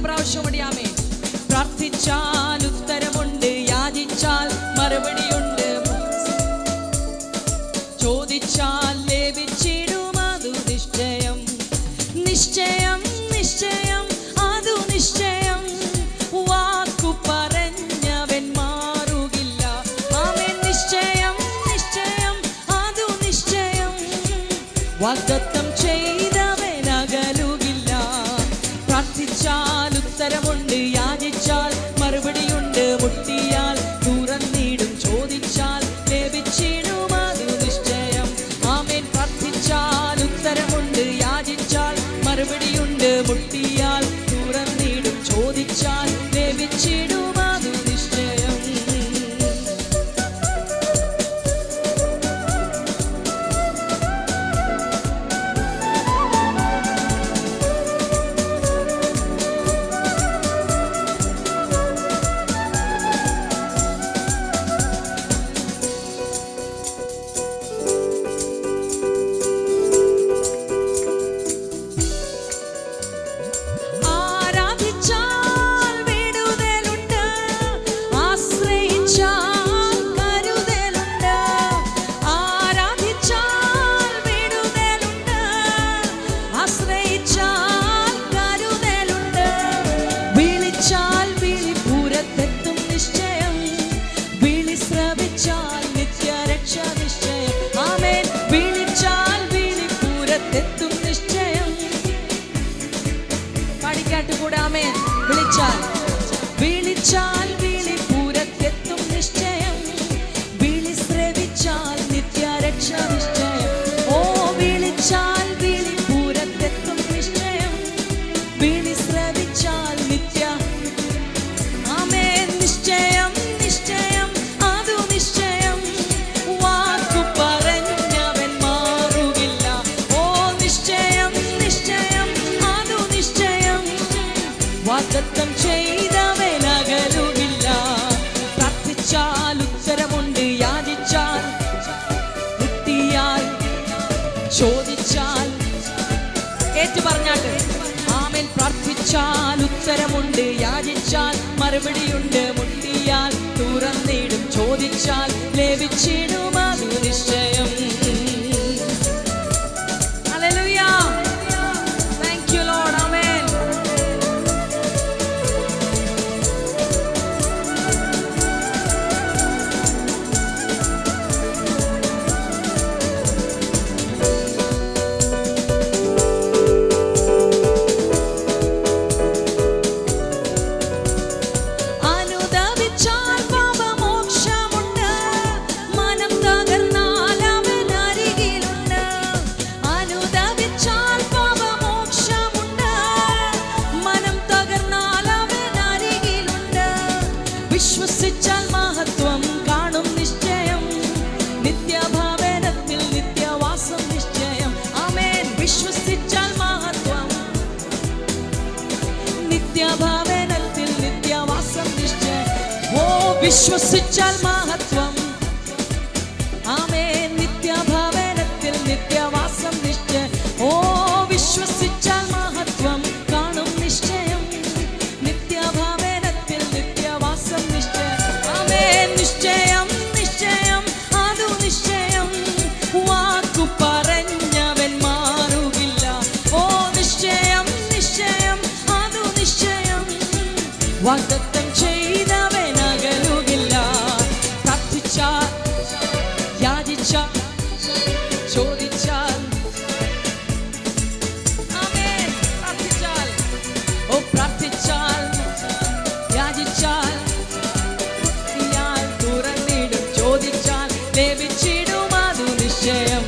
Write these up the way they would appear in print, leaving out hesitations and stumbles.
പ്രാവശ്യം അടിയാമേ. പ്രാർത്ഥിച്ചാൽ ഉത്തരമുണ്ട്, യാചിച്ചാൽ മറുപടിയുണ്ട്, ചോദിച്ചാൽ ലഭിച്ചിടും അതു നിശ്ചയം. നിശ്ചയം നിശ്ചയം അതു നിശ്ചയം, വാക്കു പറഞ്ഞവൻ മാറുകില്ല. ആമേൻ. നിശ്ചയം നിശ്ചയം അതു നിശ്ചയം, വാഗ്ദത്തം ചെയ്തവൻ അകലുകില്ല. പ്രാർത്ഥിച്ചാൽ ഉത്തരമുണ്ട്, യാചിച്ചാൽ മറുപടിയുണ്ട്, മുട്ടിയാൽ തുറന്നിടും, ചോദിച്ചാൽ ലഭിച്ചിടും അതു നിശ്ചയം. ആമേൻ. പ്രാർത്ഥിച്ചാൽ ഉത്തരമുണ്ട്, യാചിച്ചാൽ മറുപടിയുണ്ട്, മുട്ടിയാൽ തുറന്നിടും, ചോദിച്ചാൽ ലഭിച്ചിടും അതു നിശ്ചയം. ആരാധിച്ചാൽ വിടുതലുണ്ട്, ആശ്രയിച്ചാൽ കരുതലുണ്ട്. ആരാധിച്ചാൽ വിടുതലുണ്ട്, ആശ്രയിച്ചാൽ കരുതലുണ്ട്. വിളിച്ചാൽ വിളിപ്പുരത്തെത്തും നിശ്ചയം, വിളി ശ്രവിച്ചാൽ നിത്യരക്ഷ നിശ്ചയം. ആമേൻ. വിളിച്ചാൽ വിളിപ്പുരത്തെത്തും നിശ്ചയം. പാടിക്കാട്ടുകൂടെ. ആമേൻ. വിളിച്ചാൽ വിളിച്ചാൽ വിളിപ്പുരത്തെത്തും നിശ്ചയം, വിളി ശ്രവിച്ചാൽ നിത്യരക്ഷ നിശ്ചയം. ഓ വിളിച്ചാൽ വിളിപ്പുരത്തെത്തും നിശ്ചയം, വിളി ശ്രവിച്ചാൽ നിത്യ. ആമേൻ. നിശ്ചയം നിശ്ചയം അതു നിശ്ചയം, വാക്കു പറഞ്ഞവൻ മാറുകില്ല. ഓ നിശ്ചയം നിശ്ചയം അതു നിശ്ചയം, വാഗ്ദത്തം ചെയ്തവൻ അകലുകില്ല. പ്രാർത്ഥിച്ചാൽ ഉത്തരമുണ്ട്, യാചിച്ചാൽ മുട്ടിയാൽ, ചോദിച്ചാൽ. ഏറ്റു പറഞ്ഞാട്ട്. ആമേൻ. പ്രാർത്ഥിച്ചാൽ ഉത്തരമുണ്ട്, യാചിച്ചാൽ മറുപടിയുണ്ട്, മുട്ടിയാൽ തുറന്നിടും, ചോദിച്ചാൽ ലഭിച്ചിടും അതു നിശ്ചയം. ഹല്ലേലൂയ. Thank you lord. ആമേൻ. അനുദപിച്ചാൽ പാപമോക്ഷമുണ്ട്, മനം തകർന്നാൽ അവൻ അരികിലുണ്ട്. അനുദപിച്ചാൽ പാപമോക്ഷമുണ്ട്, മനം തകർന്നാൽ അവൻ അരികിലുണ്ട്. വിശ്വസിച്ചാൽ മഹത്വം കാണും നിശ്ചയം, നിത്യഭവനത്തിൽ നിത്യവാസം നിശ്ചയം. ആമേൻ. വിശ്വസിച്ചാൽ മഹത്വം, നിത്യഭവനത്തിൽ നിത്യവാസം നിശ്ചയം. ഓ വിശ്വസിച്ചാൽ മഹത്വം. ആമേൻ. നിത്യഭവനത്തിൽ നിത്യവാസം നിശ്ചയം. ഓ വിശ്വസിച്ചാൽ മഹത്വം കാണും നിശ്ചയം, നിത്യഭവനത്തിൽ നിത്യവാസം നിശ്ചയം. ആമേൻ. നിശ്ചയം നിശ്ചയം അതു നിശ്ചയം, വാക്കു പറഞ്ഞവൻ മാറുകില്ല. ഓ നിശ്ചയം നിശ്ചയം അതു നിശ്ചയം, വാഗ്ദത്തം ചെയ്തവൻ അകലുകില്ല. പ്രാർത്ഥിച്ചാൽ, യാചിച്ചാൽ, ചോദിച്ചാൽ. ആമേൻ. പ്രാർത്ഥിച്ചാൽ, ഓ പ്രാർത്ഥിച്ചാൽ, യാചിച്ചാൽ, മുട്ടിയാൽ തുറന്നിടും, ചോദിച്ചാൽ ലഭിച്ചിടും അതു നിശ്ചയം.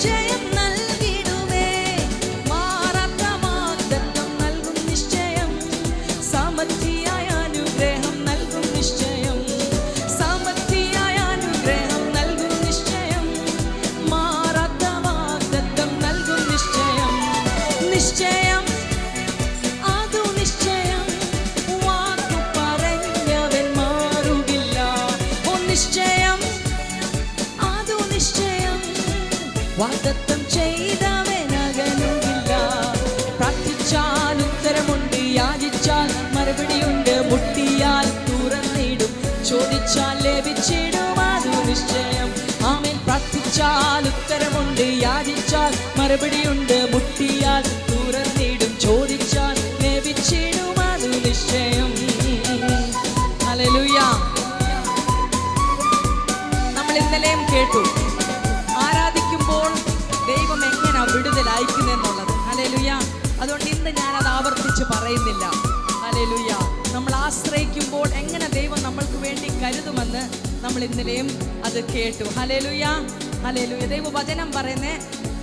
ജയം നൽകിടുമേ. മാറാത്ത വാഗ്ദത്തം നൽകും നിശ്ചയം, സമൃദ്ധിയായ അനുഗ്രഹം നൽകും നിശ്ചയം, സമൃദ്ധിയായ അനുഗ്രഹം നൽകും നിശ്ചയം, മാറാത്ത വാഗ്ദത്തം നൽകും നിശ്ചയം. നിശ്ചയം അതു നിശ്ചയം, വാക്കു പറഞ്ഞവൻ മാറുകില്ല. ഓ നിശ്ചയം അതു നിശ്ചയം, വാഗ്ദത്തം ചെയ്തവൻ അകലുകില്ല. പ്രാർത്ഥിച്ചാൽ ഉത്തരമുണ്ട്, യാചിച്ചാൽ മറുപടിയുണ്ട്, മുട്ടിയാൽ തുറന്നിടും, ചോദിച്ചാൽ ലഭിച്ചിടും, അതു നിശ്ചയം. ആമേൻ. പ്രാർത്ഥിച്ചാൽ ഉത്തരമുണ്ട്, യാചിച്ചാൽ മറുപടിയുണ്ട്, മുട്ടിയാൽ തുറന്നിടും, ചോദിച്ചാൽ ലഭിച്ചിടും, അതു നിശ്ചയം. ഹല്ലേലൂയ. നമ്മൾ ഇന്നലെയും കേട്ടു ആരാധിക്കുമ്പോൾ ദൈവം എങ്ങനെ വിടുതൽ അയക്കുന്നെന്നുള്ളത്. ഹല്ലേലൂയ. അതുകൊണ്ട് ഇന്ന് ഞാനത് ആവർത്തിച്ച് പറയുന്നില്ല. ഹല്ലേലൂയ. നമ്മൾ ആശ്രയിക്കുമ്പോൾ എങ്ങനെ ദൈവം നമ്മൾക്ക് വേണ്ടി കരുതുമെന്ന് നമ്മൾ ഇന്നലെയും അത് കേട്ടു. ഹല്ലേലൂയ. ഹല്ലേലൂയ. ദൈവവചനം പറയുന്നേ,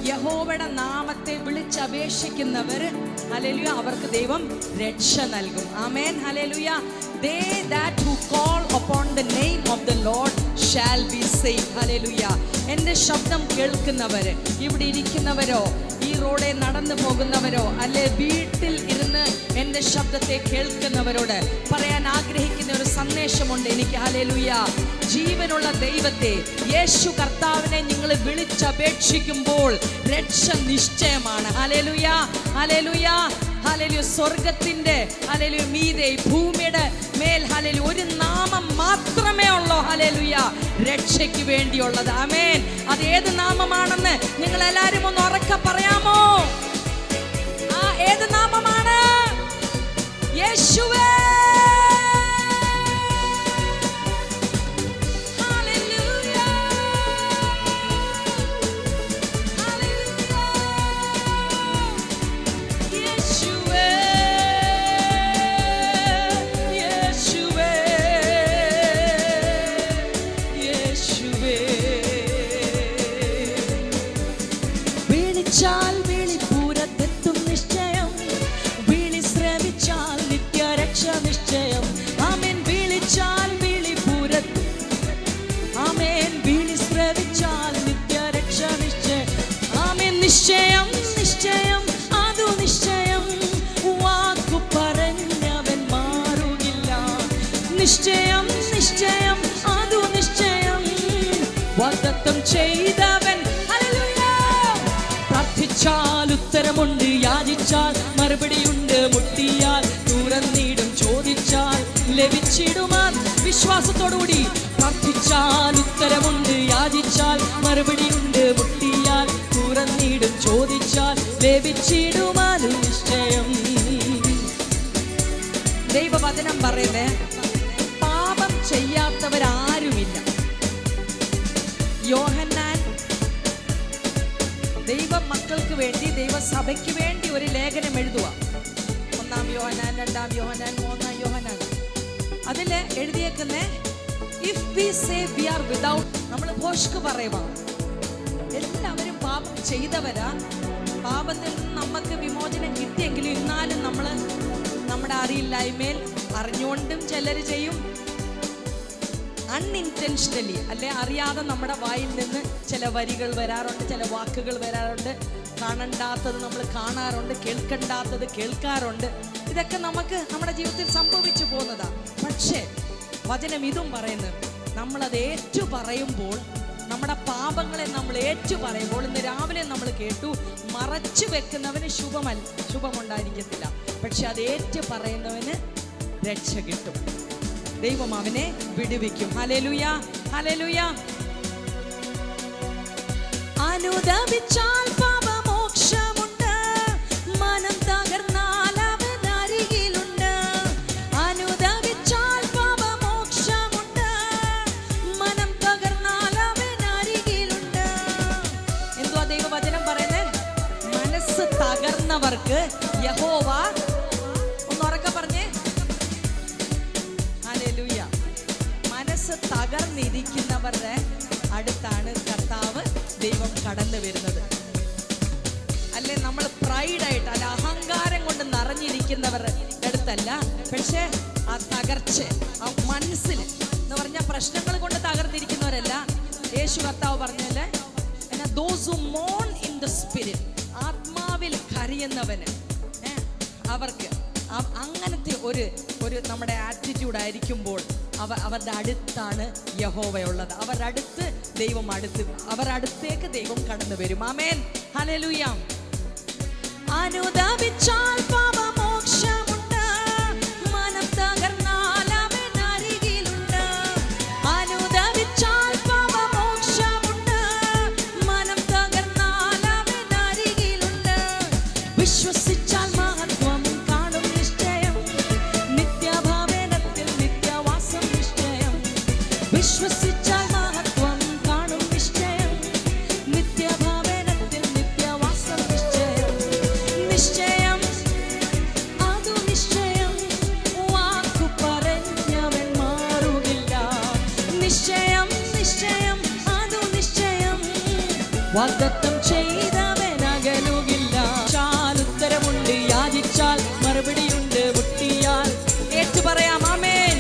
യഹോവയുടെ നാമത്തെ വിളിച്ചപേക്ഷിക്കുന്നവർ ഹല്ലേലൂയ അവർക്ക് ദൈവം രക്ഷ നൽകും. ആമേൻ. Hallelujah. They that who call upon the name of the Lord shall be saved. Hallelujah. എൻ്റെ ശബ്ദം കേൾക്കുന്നവര്, ഇവിടെ ഇരിക്കുന്നവരോ ഈ റോഡിൽ നടന്നു പോകുന്നവരോ അല്ലെ വീട്ടിൽ ഇരുന്ന് എൻ്റെ ശബ്ദത്തെ കേൾക്കുന്നവരോട് പറയാൻ ആഗ്രഹിക്കുന്ന ഒരു സന്ദേശമുണ്ട് എനിക്ക്. ഹല്ലേലൂയ. ജീവനുള്ള ദൈവത്തെ, യേശു കർത്താവിനെ നിങ്ങൾ വിളിച്ചപേക്ഷിക്കുമ്പോൾ രക്ഷ നിശ്ചയമാണ്. ഹല്ലേലൂയ. ഹല്ലേലൂയ. ഹല്ലേലൂയ. സ്വർഗത്തിന്റെ ഹല്ലേലൂയ മീതെ ഭൂമിയുടെ മേൽ ഹല്ലേലൂയ ഒരു നാമം മാത്രമേ ഉള്ളൂ. ഹല്ലേലൂയ. രക്ഷയ്ക്ക് വേണ്ടിയുള്ളത്. ആമേൻ. അത് ഏത് നാമമാണെന്ന് നിങ്ങൾ എല്ലാവരും ഒന്ന് ഉറക്കെ പറയാമോ? ആ ഏത് നാമമാണ്? യേശുവേ. വിളിച്ചാൽ വിളിപ്പൂരത്തെത്തും നിശ്ചയം, വിളി ശ്രമിച്ചാൽ നിത്യരക്ഷ നിശ്ചയം. ആമേൻ. വിളിച്ചാൽ വിളിപ്പൂരത്ത്, ആമേൻ. വിളി ശ്രമിച്ചാൽ നിത്യരക്ഷ നിശ്ചയം. ആമേൻ. നിശ്ചയം നിശ്ചയം അതു നിശ്ചയം, വാക്കു പറഞ്ഞവൻ മാറുകില്ല. നിശ്ചയം നിശ്ചയം അതു നിശ്ചയം, വാഗ്ദത്തം ചെയ്തവൻ. പ്രാർത്ഥിച്ചാൽ ഉത്തരമുണ്ട്, യാചിച്ചാൽ മറുപടിയുണ്ട്, മുട്ടിയാൽ തുറന്നിടും, ചോദിച്ചാൽ ലഭിച്ചിടുമാ. വിശ്വാസത്തോടുകൂടി പ്രാർത്ഥിച്ചാൽ ഉത്തരമുണ്ട്, യാചിച്ചാൽ മറുപടിയുണ്ട്, മുട്ടിയാൽ തുറന്നിടും, ചോദിച്ചാൽ ലഭിച്ചിടുമാ നിശ്ചയം. ദൈവവചനം പറയുന്നേ, പാപം ചെയ്യാത്തവരാരുമില്ല. യോഹന്നാൻ ദൈവ മക്കൾക്ക് വേണ്ടി, ദൈവസഭയ്ക്ക് വേണ്ടി ഒരു ലേഖനം എഴുതുക. 1 യോഹന്നാൻ, 2 യോഹന്നാൻ, 3 യോഹന്നാൻ. അതിൽ എഴുതിയേക്കുന്നേ, if we say we are without, നമ്മൾ ഭോഷ്ക് പറയുക, എല്ലാവരും പാപം ചെയ്തവരാ. പാപത്തിൽ നിന്ന് നമുക്ക് വിമോചനം കിട്ടിയെങ്കിലും എന്നാലും നമ്മൾ നമ്മുടെ അറിയില്ലായ്മയിൽ അറിഞ്ഞുകൊണ്ടും ചിലർ ചെയ്യും, അൺഇൻറ്റൻഷനലി അല്ലെ അറിയാതെ നമ്മുടെ വായിൽ നിന്ന് ചില വരികൾ വരാറുണ്ട്, ചില വാക്കുകൾ വരാറുണ്ട്. കാണണ്ടാത്തത് നമ്മൾ കാണാറുണ്ട്, കേൾക്കണ്ടാത്തത് കേൾക്കാറുണ്ട്. ഇതൊക്കെ നമുക്ക് നമ്മുടെ ജീവിതത്തിൽ സംഭവിച്ചു പോകുന്നതാണ്. പക്ഷേ വചനം ഇതും പറയുന്നത്, നമ്മളത് ഏറ്റു പറയുമ്പോൾ, നമ്മുടെ പാപങ്ങളെ നമ്മൾ ഏറ്റു പറയുമ്പോൾ, ഇന്ന് രാവിലെ നമ്മൾ കേട്ടു, മറച്ചു വെക്കുന്നവന് ശുഭമുണ്ടായിരിക്കത്തില്ല, പക്ഷെ അത് ഏറ്റു പറയുന്നവന് രക്ഷ കിട്ടും. ദൈവം അവനെ വിടുവിക്കും. ഹല്ലേലൂയ. ഹല്ലേലൂയ. അനുദപിച്ചാൽ പാപമോക്ഷമുണ്ട്, മനം തകർന്നാൽ അവൻ അരികിലുണ്ട്. അനുദപിച്ചാൽ പാപമോക്ഷമുണ്ട്, മനം തകർന്നാൽ അവൻ അരികിലുണ്ട്. എന്തുവാ ദൈവവചനം പറയുന്നത്? മനസ്സ് തകർന്നവർക്ക് യഹോവ, ഒന്നുറക്കെ പറഞ്ഞേ, മനസ്സ് തകർന്നിരിക്കുന്നവരുടെ അടുത്താണ് കർത്താവ് ദൈവം കടന്നു വരുന്നത്. അല്ലെ നമ്മൾ പ്രൈഡായിട്ട് അല്ല അഹങ്കാരം കൊണ്ട് നിറഞ്ഞിരിക്കുന്നവരുടെ അടുത്തല്ല, പക്ഷേ ആ തകർച്ച ആ മനസ്സിൽ എന്ന് പറഞ്ഞാൽ പ്രശ്നങ്ങൾ കൊണ്ട് തകർന്നിരിക്കുന്നവരല്ല. യേശു കർത്താവ് പറഞ്ഞല്ലേ, those who mourn in the spirit, ആത്മാവിൽ കരയുന്നവന് അവർക്ക് അങ്ങനത്തെ ഒരു നമ്മുടെ ആറ്റിറ്റ്യൂഡ് ആയിരിക്കുമ്പോൾ അവരുടെ അടുത്താണ് യഹോവയുള്ളത്. അവരുടെ അടുത്ത് ദൈവം അവരുടെ അടുത്തേക്ക് ദൈവം കടന്നു വരും. ആമേൻ, ഹല്ലേലൂയ. അനുദപിച്ചാൽ പാപമോക്ഷമുണ്ട്, മനം തകർന്നാൽ അവൻ അരികിലുണ്ട്. അനുദപിച്ചാൽ പാപമോക്ഷമുണ്ട്, മനം തകർന്നാൽ അവൻ അരികിലുണ്ട്. വിശ്വസിച്ചാൽ മഹത്വം കാണും നിശ്ചയം, നിത്യഭവനത്തിൽ നിത്യവാസം നിശ്ചയം. വിശ്വസിച്ചാൽ മഹത്വം കാണും നിശ്ചയം, നിത്യഭവനത്തിൽ നിത്യവാസം നിശ്ചയം. നിശ്ചയം അതു നിശ്ചയം, വാക്കു പറഞ്ഞവൻ മാറുകില്ല. നിശ്ചയം നിശ്ചയം അതു നിശ്ചയം, വാഗ്ദത്തം ചെയ്തവൻ അകലുകില്ല. ഉത്തരമുണ്ട്, യാചിച്ചാൽ മറുപടിയുണ്ട്, മുട്ടിയാൽ ഏറ്റു പറയാം. ആമേൻ.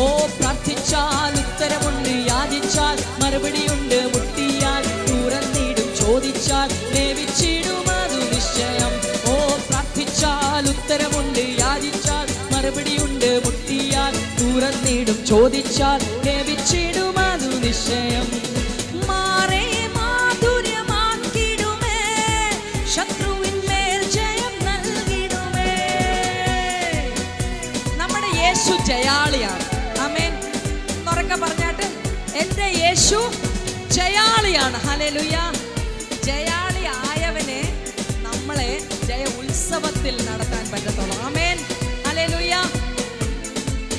ഓ പ്രാർത്ഥിച്ചാൽ ഉത്തരമുണ്ട്, യാചിച്ചാൽ മറുപടിയുണ്ട്, മുട്ടിയാൽ തുറന്നിടും, ചോദിച്ചാൽ ലഭിച്ചിടും, അതു നിശ്ചയം. ഓ പ്രാർത്ഥിച്ചാൽ ഉത്തരമുണ്ട്, യാചിച്ചാൽ മറുപടിയുണ്ട്, മുട്ടിയാൽ തുറന്നിടും, ചോദിച്ചാൽ ലഭിച്ചിടും, അതു നിശ്ചയം. മാറേ മാധുര്യമാക്കിടുമേ, ശത്രുവിന്മേൽ ജയം നൽകിടുമേ. നമ്മുടെ യേശു ജയാളിയാണ്. ആമേൻ. ഉറക്കെ പറഞ്ഞാട്ട്, എൻ്റെ യേശു ജയാളിയാണ്. ഹല്ലേലൂയ. ജയാളി ആയവനെ നമ്മളെ ജയ ഉത്സവത്തിൽ നടത്താൻ പറ്റത്തുള്ളൂ. ആമേൻ, ഹല്ലേലൂയ.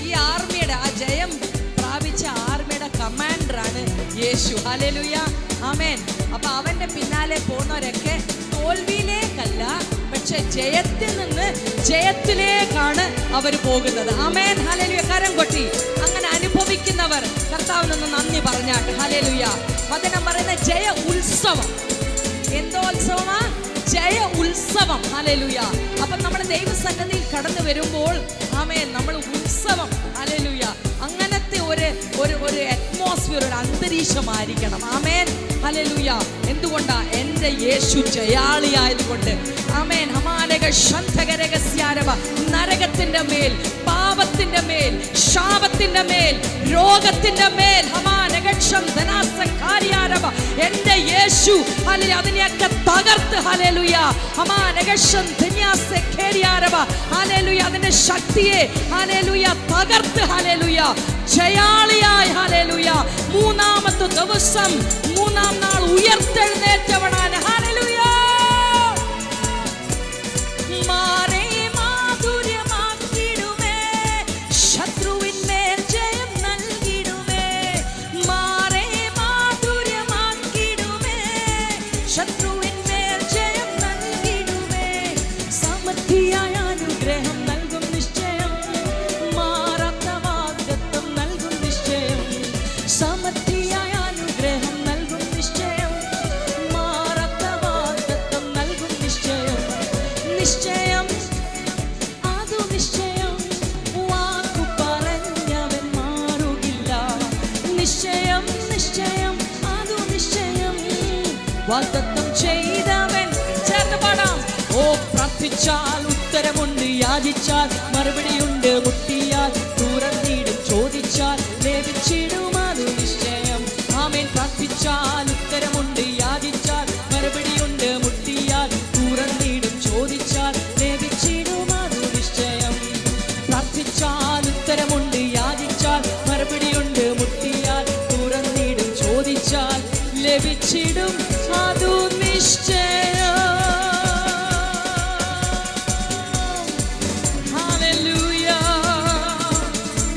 ഈ ആർമിയുടെ ആ ജയം പ്രാപിച്ച ആർമിയുടെ കമാൻഡറാണ് യേശു. ഹല്ലേലൂയ. ആമേൻ. അപ്പൊ അവന്റെ പിന്നാലെ പോകുന്നവരൊക്കെ തോൽവിയിലേക്കല്ല, പക്ഷെ ജയത്തിൽ നിന്ന് ജയത്തിലേക്കാണ് അവർ പോകുന്നത്. ആമേൻ, ഹല്ലേലൂയ. കരം കൊട്ടി അങ്ങനെ അനുഭവിക്കുന്നവർ കർത്താവിനൊന്ന് നന്ദി പറഞ്ഞാട്ട്. ഹല്ലേലൂയ. വചനം പറയുന്ന ജയ ഉത്സവം. എന്തോ ഉത്സവമാ? ജയ ഉത്സവം. ഹല്ലേലൂയ. അപ്പൊ നമ്മൾ ദൈവസന്നിധിയിൽ കടന്നു വരുമ്പോൾ ആമേൻ, നമ്മൾ ഉത്സവം. ഹല്ലേലൂയ. അങ്ങനത്തെ ഒരു അറ്റ്മോസ്ഫിയർ, ഒരു അന്തരീക്ഷമായിരിക്കണം. ആമേൻ, ഹല്ലേലൂയ. എന്തുകൊണ്ടാ? എൻ്റെ യേശു ജയാളിയായതുകൊണ്ട്. ആമേൻ. നരകത്തിന്റെ മേൽ, പാപത്തിന്റെ മേൽ, ശാപത്തിന്റെ മേൽ, രോഗത്തിന്റെ മേൽ എന്റെ യേശു ഹല്ലേലൂയ അതിനെയൊക്കെ തകർത്ത്. ഹല്ലേലൂയ. ഹല്ലേലൂയ അതിന്റെ ശക്തിയെ ഹല്ലേലൂയ തകർത്ത്. ഹല്ലേലൂയ ജയാളിയായി. ഹല്ലേലൂയ മൂന്നാമത്തെ ദിവസം മൂന്നാം നാൾ ഉയർത്തെഴുന്നേറ്റവനാണ്. ഹല്ലേലൂയ. മാറേ മാധുര്യമാക്കിടുമേ, ശത്രുവിന്മേൽ ജയം നൽകിടുമേ. മാറേ മാധുര്യമാക്കിടുമേ, ശത്രുവിന്മേൽ ജയം നൽകിടുമേ. സമൃദ്ധിയായ അനുഗ്രഹം നൽകും നിശ്ചയം, മാറാത്ത വാഗ്ദത്തം നൽകും നിശ്ചയം. സമൃദ്ധിയായ അനുഗ്രഹം നൽകും നിശ്ചയം, മാറാത്ത വാഗ്ദത്തം നൽകും നിശ്ചയം. നിശ്ചയം അതു നിശ്ചയം, വാക്കു പറഞ്ഞവൻ മാറുകില്ല. നിശ്ചയം നിശ്ചയം അതു നിശ്ചയം, വാഗ്ദത്തം ചെയ്തവൻ. ചേർന്ന് പാടാം. ഓ പ്രാർത്ഥിച്ചാൽ ഉത്തരമുണ്ട്, യാചിച്ചാൽ മറുപടിയുണ്ട്, മുട്ടിയാൽ തുറന്നിടും, ചോദിച്ചാൽ ലഭിച്ചിടും, അതു നിശ്ചയം. ആമേൻ. പ്രാർത്ഥിച്ചാൽ ഉത്തരമുണ്ട്, യാചിച്ചാൽ മറുപടിയുണ്ട്, മുട്ടിയാൽ തുറന്നിടും, ചോദിച്ചാൽ ലഭിച്ചിടും, അതു നിശ്ചയം. പ്രാർത്ഥിച്ചാൽ ഉത്തരമുണ്ട്, യാചിച്ചാൽ മറുപടിയുണ്ട്, മുട്ടിയാൽ തുറന്നിടും, ചോദിച്ചാൽ ലഭിച്ചിടും, അതു നിശ്ചയം. Hallelujah.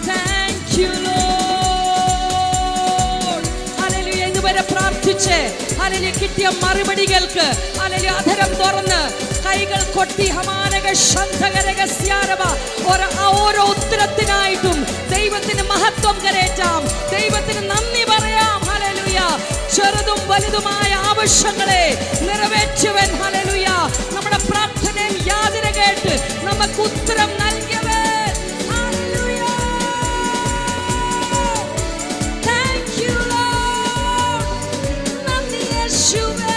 Thank you, Lord. Hallelujah. ഇതുവരെ പ്രാർത്ഥിച്ച് ഹല്ലേലൂയ കിട്ടിയ മറുപടികൾക്ക് ഹല്ലേലൂയ അധരം തുറന്ന് കൈകൾ കൊട്ടി ഓരോ ഉത്തരത്തിനായിട്ടും ദൈവത്തിന് മഹത്വം കരേറ്റാം, ദൈവത്തിന് നന്ദി പറയാം. ഹല്ലേലൂയ. ഹല്ലേലൂയ. ചെറുതും വലുതുമായ ആവശ്യങ്ങളെ നിറവേറ്റുവൻ. ഹല്ലേലൂയ. നമ്മുടെ പ്രാർത്ഥനയും യാചന കേട്ട് നമുക്ക് ഉത്തരം നൽകിയവൻ. ഹല്ലേലൂയ. Thank you Lord. നന്ദി യേശുവേ.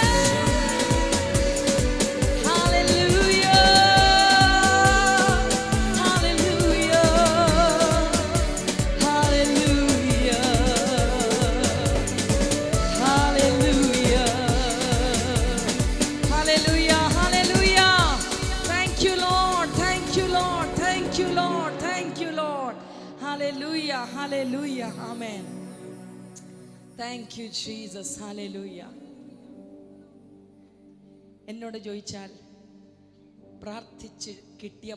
Hallelujah, hallelujah, amen. Thank you Jesus, hallelujah. എന്നോട് ചോദിച്ചാൽ പ്രാർത്ഥിച്ച് കിട്ടിയ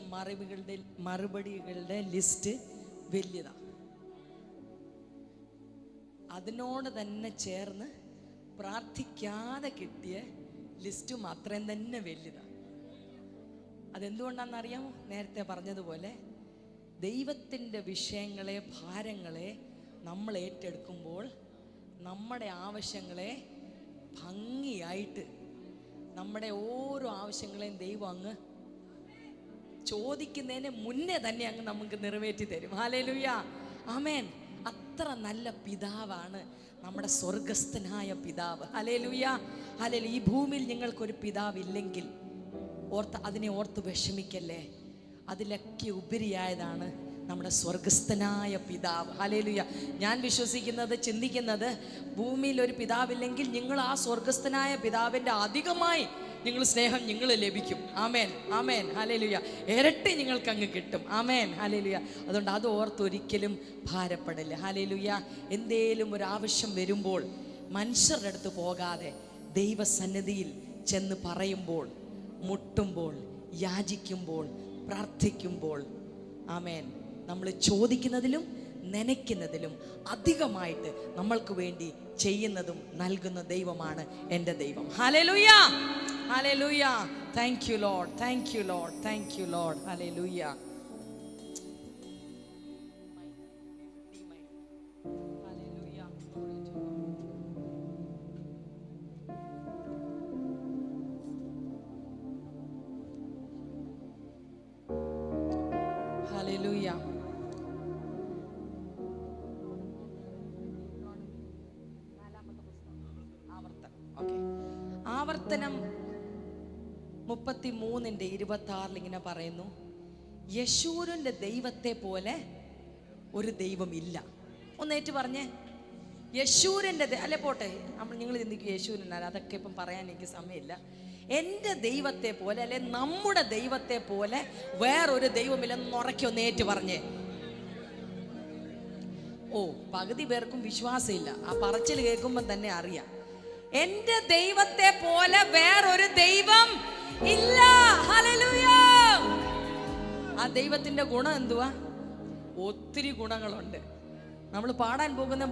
മറുപടികളുടെ ലിസ്റ്റ് വലിയതാ. അതിനോട് തന്നെ ചേർന്ന് പ്രാർത്ഥിക്കാതെ കിട്ടിയ ലിസ്റ്റും അത്രയും തന്നെ വലുതാ. അതെന്തുകൊണ്ടാണെന്നറിയാമോ? നേരത്തെ പറഞ്ഞതുപോലെ ദൈവത്തിൻ്റെ വിഷയങ്ങളെ, ഭാരങ്ങളെ നമ്മൾ ഏറ്റെടുക്കുമ്പോൾ നമ്മുടെ ആവശ്യങ്ങളെ ഭംഗിയായിട്ട്, നമ്മുടെ ഓരോ ആവശ്യങ്ങളെയും ദൈവം അങ്ങ് ചോദിക്കുന്നതിന് മുന്നേ തന്നെ അങ്ങ് നമുക്ക് നിറവേറ്റി തരും. ഹല്ലേലൂയ, ആമേൻ. അത്ര നല്ല പിതാവാണ് നമ്മുടെ സ്വർഗസ്ഥനായ പിതാവ്. Hallelujah, hallelujah. ഈ ഭൂമിയിൽ നിങ്ങൾക്കൊരു പിതാവില്ലെങ്കിൽ അതിനെ ഓർത്ത് വിഷമിക്കല്ലേ. അതിലൊക്കെ ഉപരിയായതാണ് നമ്മുടെ സ്വർഗസ്ഥനായ പിതാവ്. ഹല്ലേലൂയ. ഞാൻ വിശ്വസിക്കുന്നത്, ചിന്തിക്കുന്നത്, ഭൂമിയിൽ ഒരു പിതാവില്ലെങ്കിൽ നിങ്ങൾ ആ സ്വർഗസ്ഥനായ പിതാവിൻ്റെ അധികമായി നിങ്ങൾ സ്നേഹം നിങ്ങൾ ലഭിക്കും. ആമേൻ, ആമേൻ, ഹല്ലേലൂയ. ഇരട്ടി നിങ്ങൾക്ക് അങ്ങ് കിട്ടും. ആമേൻ, ഹല്ലേലൂയ. അതുകൊണ്ട് അത് ഓർത്തൊരിക്കലും ഭാരപ്പെടില്ല. ഹല്ലേലൂയ. എന്തേലും ഒരു ആവശ്യം വരുമ്പോൾ മനുഷ്യരുടെ അടുത്ത് പോകാതെ ദൈവസന്നിധിയിൽ ചെന്ന് പറയുമ്പോൾ, മുട്ടുമ്പോൾ, യാചിക്കുമ്പോൾ, പ്രാർത്ഥിക്കുമ്പോൾ, ആമേൻ, നമ്മൾ ചോദിക്കുന്നതിലും നനയ്ക്കുന്നതിലും അധികമായിട്ട് നമ്മൾക്ക് വേണ്ടി ചെയ്യുന്നതും നൽകുന്ന ദൈവമാണ് എൻ്റെ ദൈവം. Hallelujah, hallelujah. Thank you Lord, thank you Lord, thank you Lord. Hallelujah. Hallelujah. ആവർത്തനം 33:26 ഇങ്ങനെ പറയുന്നു, യെശൂരിന്റെ ദൈവത്തെ പോലെ ഒരു ദൈവമില്ല. ഒന്നേറ്റ് പറഞ്ഞേ, യെശൂരിന്റെ അല്ലെ, പോട്ടെ, നിങ്ങൾ ചിന്തിക്കും യേശൂരനാണ്, അതൊക്കെ ഇപ്പം പറയാൻ എനിക്ക് സമയമില്ല. എൻ്റെ ദൈവത്തെ പോലെ, അല്ലെ നമ്മുടെ ദൈവത്തെ പോലെ വേറൊരു ദൈവമില്ലെന്ന് ഉറക്കൊന്നേറ്റ് പറഞ്ഞേ. ഓ, പകുതി പേർക്കും വിശ്വാസമില്ല. ആ പറച്ചിൽ കേൾക്കുമ്പോൾ തന്നെ അറിയാം. എൻ്റെ ദൈവത്തെ പോലെ വേറൊരു ദൈവം ഇല്ല. ഹല്ലേലൂയ. ആ ദൈവത്തിന്റെ ഗുണം എന്തുവാ? ഒത്തിരി ഗുണങ്ങളുണ്ട്. നമ്മൾ പാടാൻ പോകുന്ന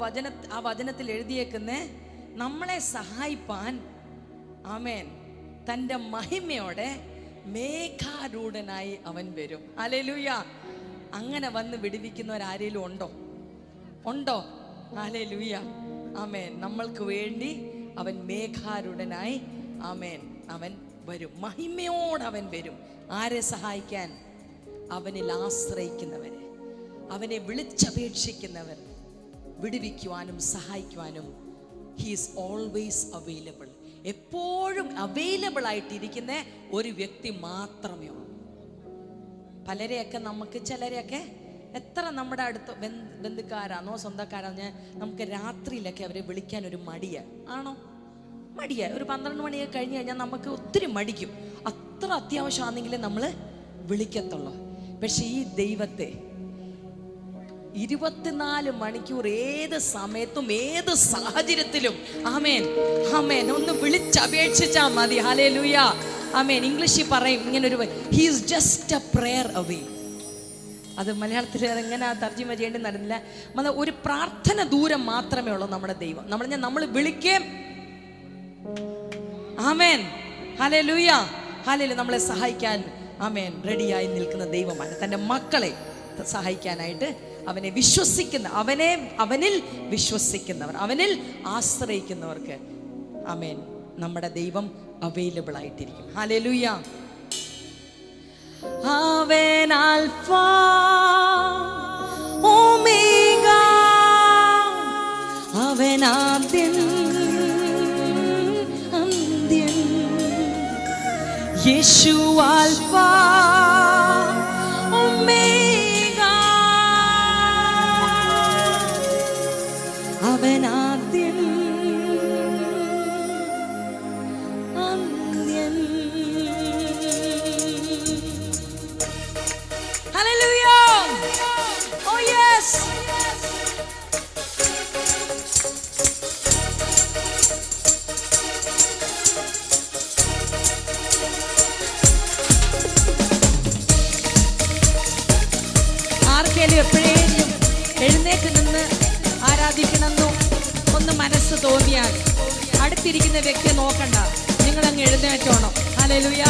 ആ വചനത്തിൽ എഴുതിയേക്കുന്ന നമ്മളെ സഹായിപ്പാൻ, ആമേൻ, തൻ്റെ മഹിമയോടെ മേഘാരൂഢനായി അവൻ വരും. ഹല്ലേലൂയ. അങ്ങനെ വന്ന് വിടുവിക്കുന്നവരാരേലും ഉണ്ടോ? ഹല്ലേലൂയ, ആമേൻ. നമ്മൾക്ക് വേണ്ടി അവൻ മേഘാരൂഢനായി, ആമേൻ, അവൻ വരും. മഹിമയോടെ അവൻ വരും. ആരെ സഹായിക്കാൻ? അവനിൽ ആശ്രയിക്കുന്നവരെ, അവനെ വിളിച്ചപേക്ഷിക്കുന്നവർ വിടുവിക്കുവാനും സഹായിക്കുവാനും ഹി ഈസ് ഓൾവേസ് അവൈലബിൾ. എപ്പോഴും അവൈലബിൾ ആയിട്ടിരിക്കുന്ന ഒരു വ്യക്തി മാത്രമേ ഉള്ളൂ. പലരെയൊക്കെ നമുക്ക്, ചിലരെയൊക്കെ എത്ര നമ്മുടെ അടുത്ത് ബന്ധുക്കാരാണോ സ്വന്തക്കാരാണോ, നമുക്ക് രാത്രിയിലൊക്കെ അവരെ വിളിക്കാൻ ഒരു ആണോ? ഒരു 12 മണിയൊക്കെ കഴിഞ്ഞ് കഴിഞ്ഞാൽ നമുക്ക് ഒത്തിരി മടിക്കും. അത്ര അത്യാവശ്യമാണെങ്കിലേ നമ്മൾ വിളിക്കത്തുള്ളൂ. പക്ഷെ ഈ ദൈവത്തെ 24 മണിക്കൂർ ഏത് സമയത്തും ഏത് സാഹചര്യത്തിലും, ആമേൻ, ആമേൻ, ഒന്ന് വിളിച്ചപേക്ഷിച്ചാൽ മതി. ഹല്ലേലൂയ, ആമേൻ. ഇംഗ്ലീഷിൽ പറയും ഇങ്ങനൊരു, he is just A prayer away. അത് മലയാളത്തിൽ എങ്ങനെ തർജ്ജിമ ചെയ്യേണ്ടി നടന്നില്ല. ഒരു പ്രാർത്ഥന ദൂരം മാത്രമേ ഉള്ളൂ നമ്മുടെ ദൈവം. നമ്മൾ വിളിക്കേം, ആമേൻ, ഹല്ലേലൂയ, ഹല്ലേലൂയ. നമ്മളെ സഹായിക്കാൻ, ആമേൻ, റെഡിയായി നിൽക്കുന്ന ദൈവമാണ്. തൻ്റെ മക്കളെ സഹായിക്കാനായിട്ട് അവനെ വിശ്വസിക്കുന്ന, അവനിൽ വിശ്വസിക്കുന്നവർ, അവനിൽ ആശ്രയിക്കുന്നവർക്ക് ആമേൻ നമ്മുടെ ദൈവം അവൈലബിൾ ആയിട്ടിരിക്കും. ഹല്ലേലൂയ. അവൻ ആൽഫ ഓമേഗ, അവൻ ആദ്യൻ അന്ത്യൻ. യേശു ആൽഫ ഓമേഗ, അവൻ ആദ്യൻ അന്ത്യൻ. Hallelujah. Oh yes. ആർക്കെങ്കിലും എപ്പോഴേലും എഴുന്നേറ്റ് നിന്ന് ആരാധിക്കണമെന്നോ ഒന്ന് മനസ്സ് തോന്നിയാൽ അടുത്തിരിക്കുന്ന വ്യക്തിയെ നോക്കണ്ട, നിങ്ങളങ്ങ് എഴുന്നേറ്റോണം. ഹല്ലേലൂയ.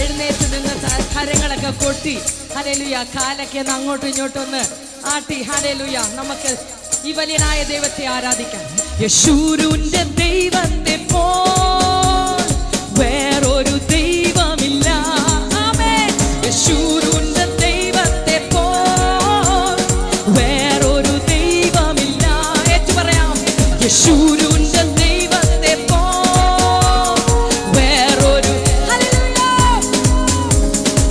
എഴുന്നേറ്റ് നിന്ന് കരങ്ങളൊക്കെ കൊട്ടി ഹല്ലേലൂയ, കാലൊക്കെ ഒന്ന് അങ്ങോട്ടും ഇങ്ങോട്ടും ഒന്ന് ആട്ടി ഹല്ലേലൂയ. നമുക്ക് ഈ വലിയനായ ദൈവത്തെ ആരാധിക്കാം. യെശൂരുവിന്റെ ദൈവത്തെ പോൽ വേറൊരു ദൈവമില്ല. ആമേൻ. യെശൂരുവിന്റെ ദൈവത്തെ പോൽ വേറൊരു ദൈവമില്ല. ഏറ്റു പറയാം. യെശൂരുവിന്റെ ദൈവത്തെ പോൽ വേറൊരു, ഹല്ലേലൂയ,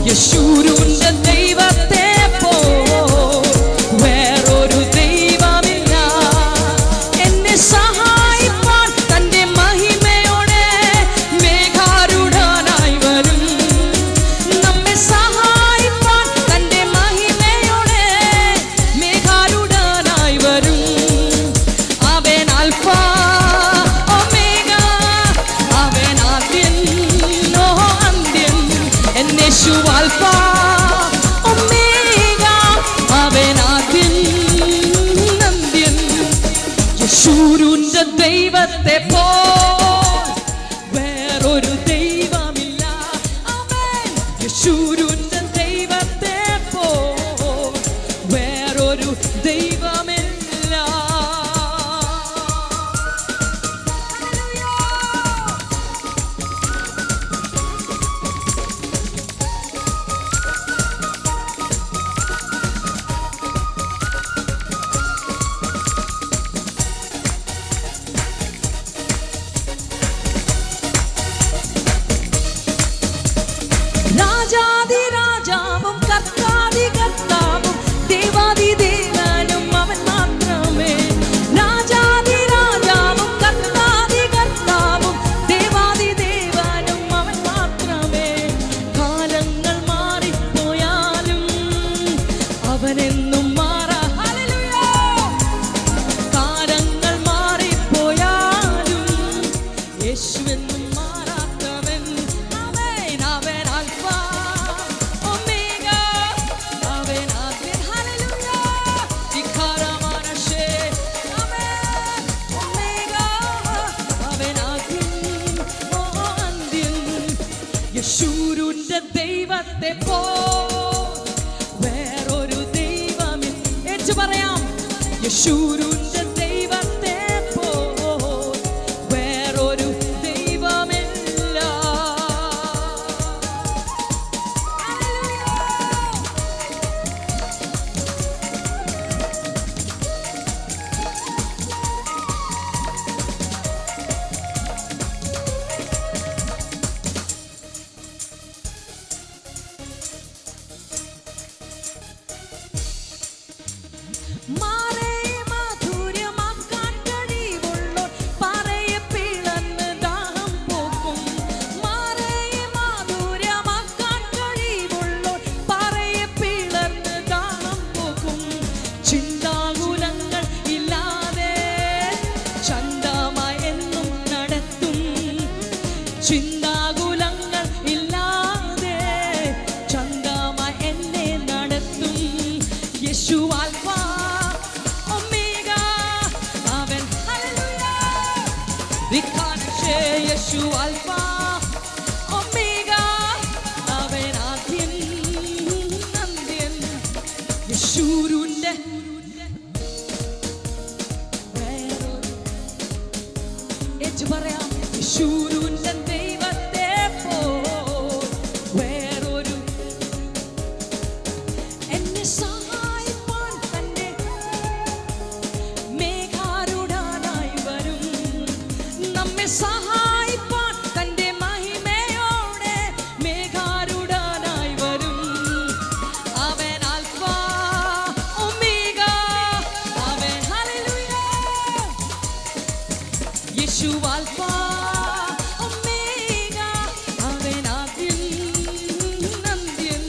യെശൂരുവിന്റെ ദൈവത്തെ പോൽ വേറൊരു ദൈവമില്ല. എന്നെ സഹായിപ്പാൻ തന്റെ മഹിമയോടെ മേഘാരൂഢനായി വരും. നമ്മെ സഹായിപ്പാൻ തന്റെ മഹിമയോടെ മേഘാരൂഢനായി വരും. അവൻ ആൽഫ ഒമേഗ, അവൻ ആദ്യൻ അന്ത്യൻ. എന്നേശു ആൽഫ ഒമേഗ, അവൻ ആദ്യൻ അന്ത്യൻ. യെശൂരുവിന്റെ ദൈവത്തെ പോൽ വേറൊരു ദൈവമില്ല. ആമേൻ. യെശൂരുവിന്റെ ദൈവത്തെ പോൽ വേറൊരു ദൈവമില്ല. രാജാതിരാജാവും കർത്താതികർത്താവും ദേവാദിദേവനും അവൻ മാത്രമേ. രാജാതിരാജാവും കർത്താതികർത്താവും ദേവാദിദേവനും അവൻ മാത്രമേ. കാലങ്ങൾ മാറിപ്പോയാലും അവനെന്നും മാറാ. ഹല്ലേലൂയ. കാലങ്ങൾ മാറിപ്പോയാലും യേശുവെന്നും മാറാത്തവൻ. ആമേൻ. അവൻ ആൽഫ ഒമേഗ, അവൻ ആദ്യൻ. ഹല്ലേലൂയ. ഇഖാരമാനശേ. ആമേൻ. ഒമേഗ, അവൻ ആദ്യൻ അന്ത്യൻ. യെശൂരുവിന്റെ ദൈവത്തെ പോൽ വേറൊരു ദൈവമില്ല. ഏറ്റു പറയാം. യെശൂരുവിന്റെ ദൈവത്തെ പോൽ വേറൊരു ദൈവമില്ല. മാറേ മാധുര്യമാക്കാൻ കഴിവുള്ളോർ പറയെ പിളർന്ന് ദാഹം പോക്കും. മാറേ മാധുര്യമാക്കാൻ കഴിവുള്ളോർ പറയെ പിളർന്ന് ദാഹം പോക്കും. ചിന്താകുലങ്ങൾ ഇല്ലാതെ ചന്തമായി എന്നും നടത്തും. ചിന്താകുലങ്ങൾ ഇല്ലാതെ ചന്തമായി എന്നെ നടത്തും. യേശു ആൽഫ ഒമേഗ, അവൻ ഹല്ലേലൂയ. വിഖാനശേ. യേശു ആൽഫ ഒമേഗ, അവൻ ആദ്യൻ അന്ത്യൻ. യെശൂരുവിന്റെ ഏറ്റു പറയാം. യെശൂരുവിന്റെ ദൈവത്തെ പോൽ വേറൊരു എന്നെ സഹായിപ്പാൻ തന്റെ മേഘാരൂഢനായി വരും. നമ്മെ സഹായിപ്പാൻ തന്റെ മഹിമയോടെ മേഘാരൂഢനായി വരും. അവൻ ആൽഫ ഒമേഗ, അവൻ ഹല്ലേലൂയ. യേശു ആൽഫ ഒമേഗ, അവൻ ആദ്യം അന്ത്യം.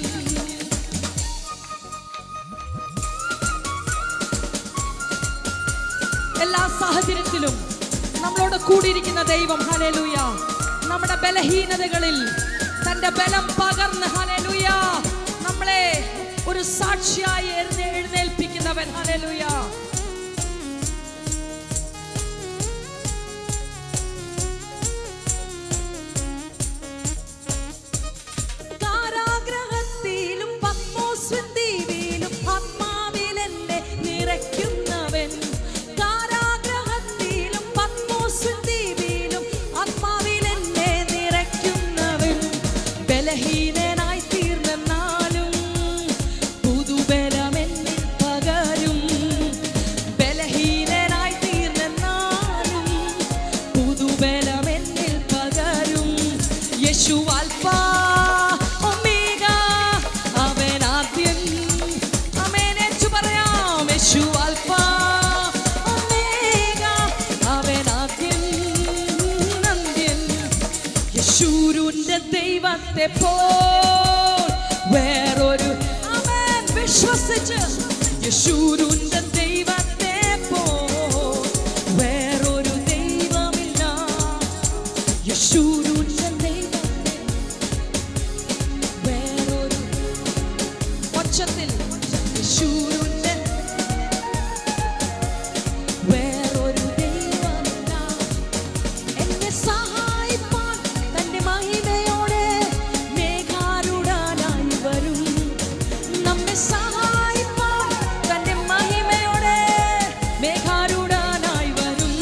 എല്ലാ സാഹചര്യത്തിലും നമ്മളോട് കൂടിയിരിക്കുന്ന ദൈവം, ഹല്ലേലൂയ, നമ്മുടെ ബലഹീനതകളിൽ തന്റെ ബലം പകർന്ന്, ഹല്ലേലൂയ, നമ്മളെ ഒരു സാക്ഷിയായി എഴുന്നേൽപ്പിക്കുന്നവൻ, ഹല്ലേലൂയ. കാരാഗ്രഹത്തിലും പത്മോസ് ദ്വീപിലും ആത്മാവിൽ എന്നെ നിറയ്ക്കുന്നവൻ. കാരാഗ്രഹത്തിലും പത്മോസ് ദ്വീപിലും ആത്മാവിൽ എന്നെ നിറയ്ക്കുന്നവൻ. ബലഹീനനായി തീർന്നെന്നാലും പുതുബലം എന്നിൽ പകരും. ബലഹീനനായി തീർന്നെന്നാലും പുതുബലം എന്നിൽ പകരും. യേശു ആൽഫ ഒമേഗ, അവൻ ആദ്യം. ആമേൻ. ഏറ്റു പറയാം. യേശു ആൽഫ ഒമേഗ, അവൻ ആദ്യം അന്ത്യം. യെശൂരുവിന്റെ ദൈവത്തെ പോൽ വേറൊരു, ആമേൻ, വിശ്വസിച്ച് യെശൂരുവിന്റെ ദൈവത്തെ പോൽ വേറൊരു ദൈവമില്ല. യെശൂരുവിന്റെ ദൈവത്തെ വേറൊരു ഒച്ചത്തിൽ യെശൂരുവിന്റെ വേറൊരു ദൈവമില്ല. എന്നെ സഹായിപ്പാൻ തന്റെ മഹിമയോടെ മേഘാരൂഢനായി വരും. നമ്മെ സഹായിപ്പാൻ തന്റെ മഹിമയോടെ മേഘാരൂഢനായി വരും.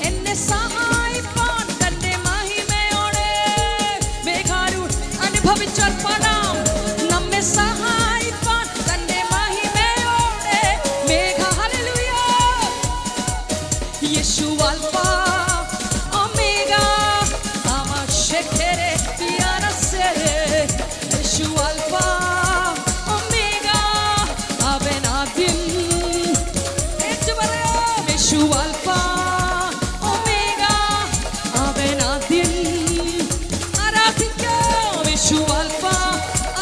എന്നെ സഹായിപ്പാൻ തന്റെ മഹിമയോടെ അനുഭവിച്ചാൽ പാടാം. നമ്മെ സഹായിപ്പാൻ തന്റെ മഹിമയോടെ ഹല്ലേലൂയ. യേശു ആൽഫ ഒമേഗ, അമശെഖരെ പിയാനസരെ. യേശു ആൽഫ ഒമേഗ, അവൻ ആദ്യം. ഏറ്റു പറയാം. യേശു ആൽഫ ഒമേഗ, അവൻ ആദ്യം. ആരാധിക്കാം. യേശു ആൽഫ,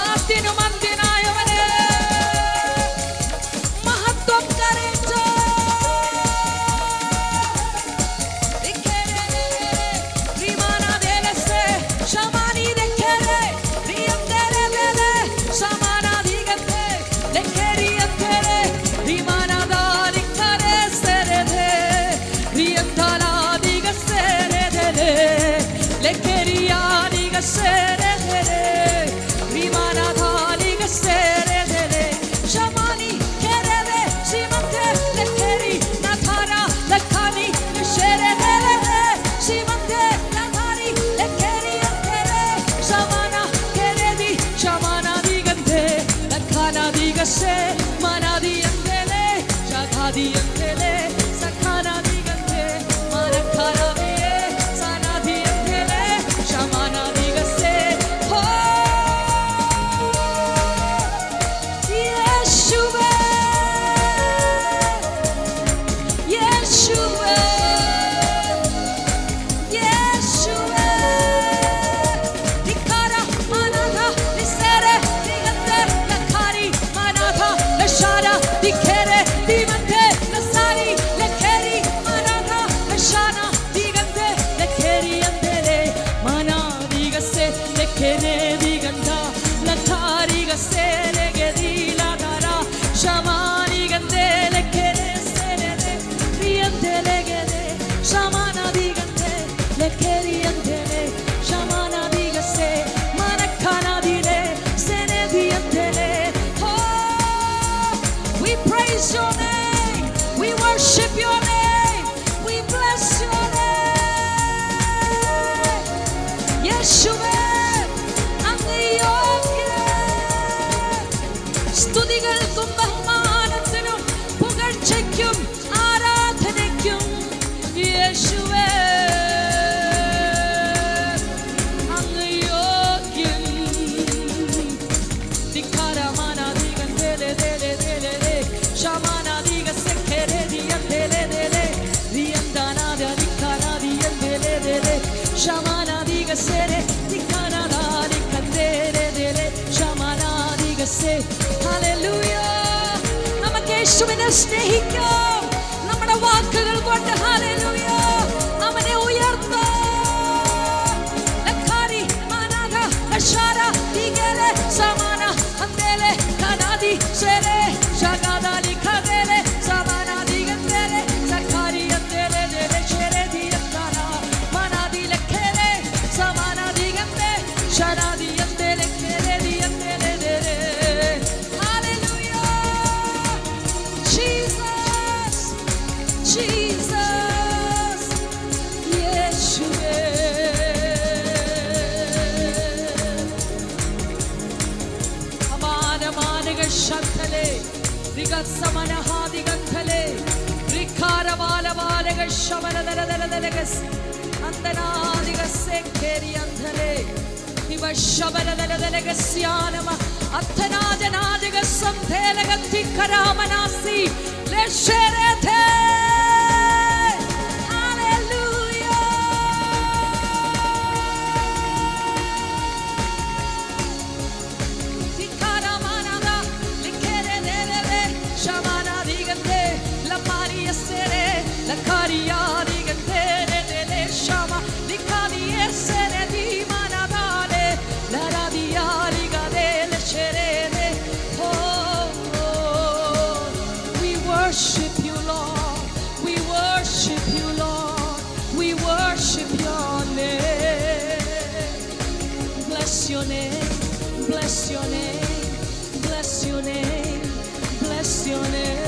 ആദ്യനും അന്ത്യനായവനെ മഹത്വം കരേറ്റോ. praise your name. We worship your name. We bless your name. സ്നേഹിക്കാം. നമ്മുടെ വാക്കുകൾ കൊണ്ട് ഹല്ലേലൂയ അവനെ ഉയർത്താം. ലഖാരി മാനാഗ അഷാര ദിഗലെ സമാന ഹന്തേലെ കനാദി സെലെ ജഗദാലി ഖദേലെ സമാന ദിഗന്തേലെ സഖാരി ഹന്തേലെ ദേലെ ഷെരെ ദിയന്തന മനാദി ലഖേലെ സമാന ദിഗന്തേ ഷരാദി ഹന്തേലെ ഖേലെ ദിയന്തേലെ ദേലെ. ഹല്ലേലൂയ ജീസസ് ജീസസ് യേശുവേ. അമാനമാനക ശബ്ദലേ രിഗസമനഹാദിഗന്ധലേ രിഖാരവാലവാലക ശമനദലദലദലഗസ് അന്തനാദിഗസേഖേരിയന്ധലേ ഇവ ശബലദലദലഗസ്യാനമ അത്തനാജനാദിഗസംധേലഗത്തിക്കരാമനാസി ലെഷരഥേ. Worship you, Lord. We worship you, Lord. We worship your name. Bless your name. Bless your name. Bless your name. Bless your name.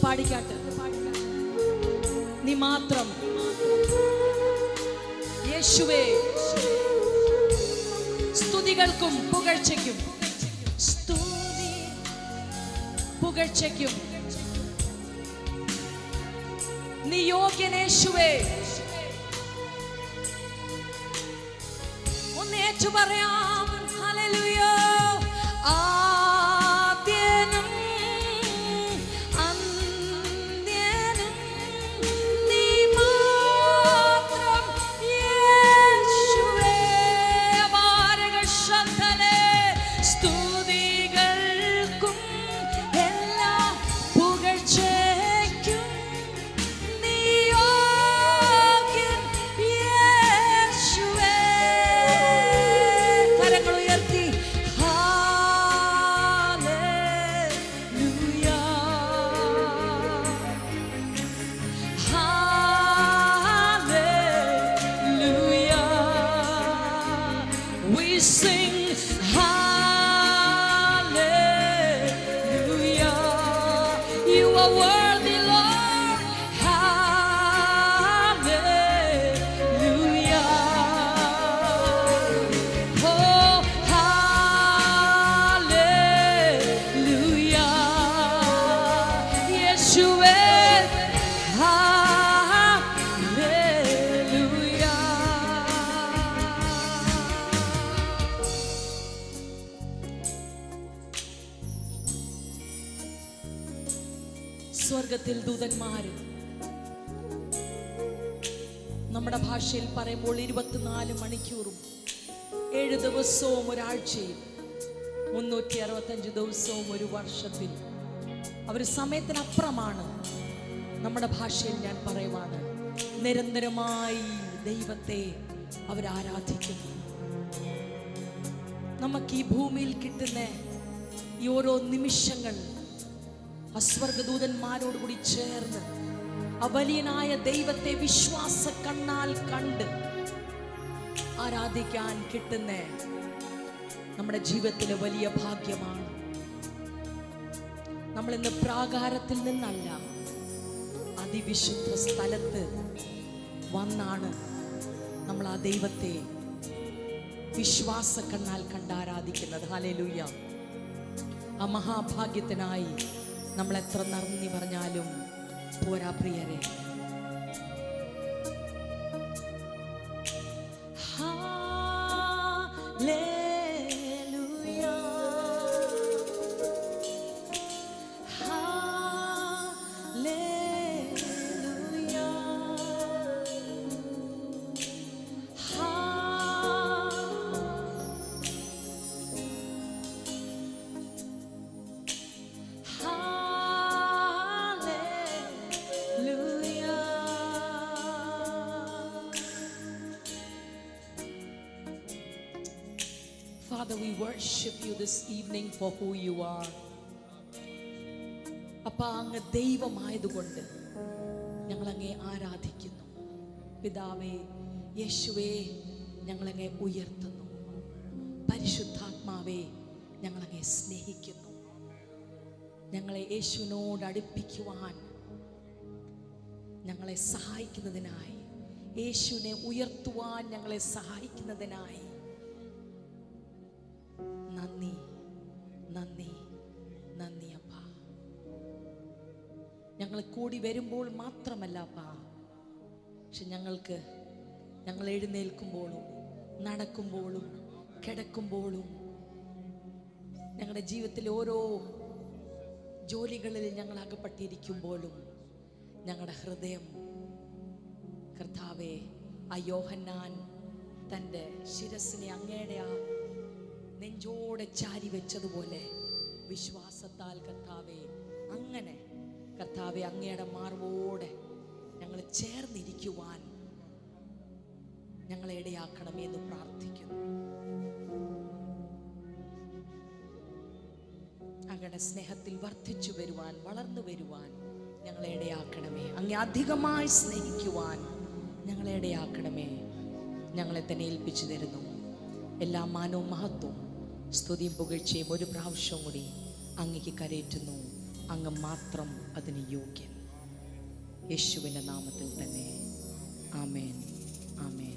പാടിക്കാട്ട്. നീ മാത്രം യേശുവേ. സ്തുതികൾക്കും പുകഴ്ചയ്ക്കും പുകഴ്ചയ്ക്കും നീ യോഗ്യൻ യേശുവേ. ഒന്ന് ഏറ്റു പറയാം ഹല്ലേലൂയ. സ്വർഗത്തിൽ ദൂതന്മാര് നമ്മുടെ ഭാഷയിൽ പറയുമ്പോൾ 24 മണിക്കൂറും 7 ദിവസവും ഒരാഴ്ചയിൽ 365 ദിവസവും ഒരു വർഷത്തിൽ അവർ സമയത്തിനപ്പുറമാണ്. നമ്മുടെ ഭാഷയിൽ ഞാൻ പറയുവാണ്, നിരന്തരമായി ദൈവത്തെ അവരാരാധിക്കുന്നു. നമുക്ക് ഈ ഭൂമിയിൽ കിട്ടുന്ന ഈ ഓരോ നിമിഷങ്ങൾ അസ്വർഗദൂതന്മാരോടുകൂടി ചേർന്ന് വലിയനായ ദൈവത്തെ വിശ്വാസ കണ്ണാൽ കണ്ട് ആരാധിക്കാൻ കിട്ടുന്ന നമ്മുടെ ജീവിതത്തിലെ വലിയ ഭാഗ്യമാണ്. നമ്മൾ ഇന്ന് പ്രാകാരത്തിൽ നിന്നല്ല, അതിവിശുദ്ധ സ്ഥലത്ത് വന്നാണ് നമ്മൾ ആ ദൈവത്തെ വിശ്വാസ കണ്ണാൽ കണ്ടാരാധിക്കുന്നത്. ഹല്ലേലൂയ. ആ മഹാഭാഗ്യത്തിനായി നമ്മൾ എത്ര നന്ദി പറഞ്ഞാലും പോരാ പ്രിയരെ. Father, we worship you this evening for who you are. അപ്പാ, അങ്ങ് ദൈവമായതുകൊണ്ട് ഞങ്ങളങ്ങേ ആരാധിക്കുന്നു. പിതാവേ, യേശുവേ, ഞങ്ങളങ്ങേ ഉയർത്തുന്നു. പരിശുദ്ധാത്മാവേ, ഞങ്ങളങ്ങേ സ്നേഹിക്കുന്നു. ഞങ്ങളെ യേശുവിനോട് അടുപ്പിക്കുവാൻ ഞങ്ങളെ സഹായിക്കുന്നതിനായി, യേശുവിനെ ഉയർത്തുവാൻ ഞങ്ങളെ സഹായിക്കുന്നതിനായി നന്ദി, നന്ദി, നന്ദി അപ്പാ. ഞങ്ങൾ കൂടി വരുമ്പോൾ മാത്രമല്ല അപ്പാ, പക്ഷെ ഞങ്ങൾ എഴുന്നേൽക്കുമ്പോഴും നടക്കുമ്പോഴും കിടക്കുമ്പോഴും ഞങ്ങളുടെ ജീവിതത്തിലെ ഓരോ ജോലികളിൽ ഞങ്ങൾ അകപ്പെട്ടിരിക്കുമ്പോഴും ഞങ്ങളുടെ ഹൃദയം, കർത്താവേ, ആ യോഹന്നാൻ തൻ്റെ ശിരസിനെ അങ്ങയുടെ ആ നെഞ്ചോടെ ചാരി വെച്ചതുപോലെ വിശ്വാസത്താൽ കർത്താവേ, അങ്ങനെ കർത്താവേ അങ്ങയുടെ മാർവോടെ ഞങ്ങൾ ചേർന്നിരിക്കുവാൻ ഞങ്ങളെ ഇടയാക്കണമേ എന്ന് പ്രാർത്ഥിക്കുന്നു. അങ്ങയുടെ സ്നേഹത്തിൽ വർദ്ധിച്ചു വരുവാൻ, വളർന്നു വരുവാൻ ഞങ്ങളെ ഇടയാക്കണമേ. അങ്ങേ അധികമായി സ്നേഹിക്കുവാൻ ഞങ്ങളെ ഇടയാക്കണമേ. ഞങ്ങളെ തന്നെ ഏൽപ്പിച്ചു തരുന്നു. എല്ലാ മാനവും മഹത്വവും സ്തുതിയും പുകഴ്ചയും ഒരു പ്രാവശ്യം കൂടി അങ്ങേക്ക് കരേറ്റുന്നു. അങ്ങ് മാത്രം അതിന് യോഗ്യൻ. യേശുവിൻ്റെ നാമത്തിൽ തന്നെ. ആമേൻ, ആമേൻ.